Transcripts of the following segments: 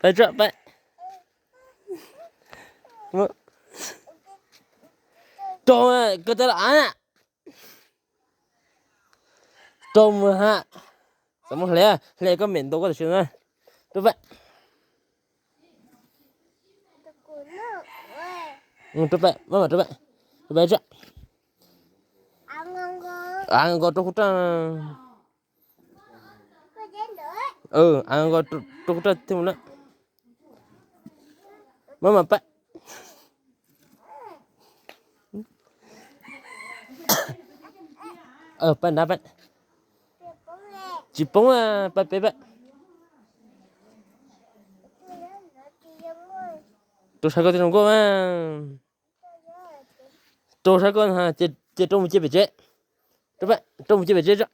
Phải trợ vậy. Trông cái tên là án ạ. Trông ha. Sao mà lẽ có miệng tôi có thể chuyện này. Đúng vậy. Đúng vậy. Mama đúng vậy. Đúng vậy chứ. Ăn có trông ra. Ăn có trông ra thêm nữa. Mama vậy. Bạn đã vậy. Chỉ bóng bạn bé vậy. Tôi sẽ có tiền của mà. Tôi sẽ có ha chết trong một chiếc bể chết. Đúng vậy. Trong một chiếc bể chết chứ.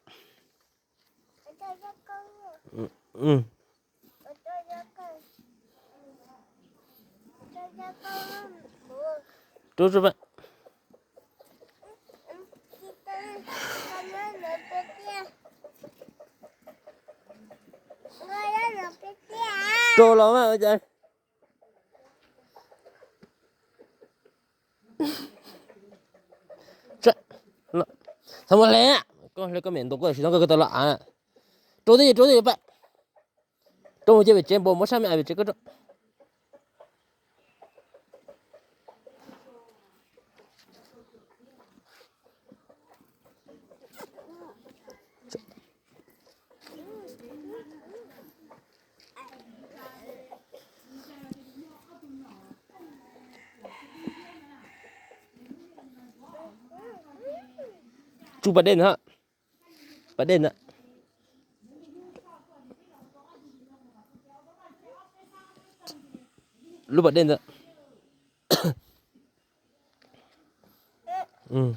Ừ. Tôi vậy. Trâu lắm à trời. Trời. Sao mà lẽ con lấy cái miệng tôi có chỉ nó cái tao lạ. Trâu đi vậy. Trâu một chiếc bể chết bố mất sao mẹ bể chết cái trâu. Chú bật đèn hả? Bật đèn ạ. Lúc bật đèn ạ. Ừ.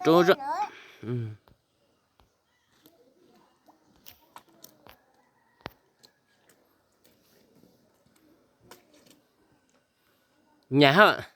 Trâu rồi. Nhà hả?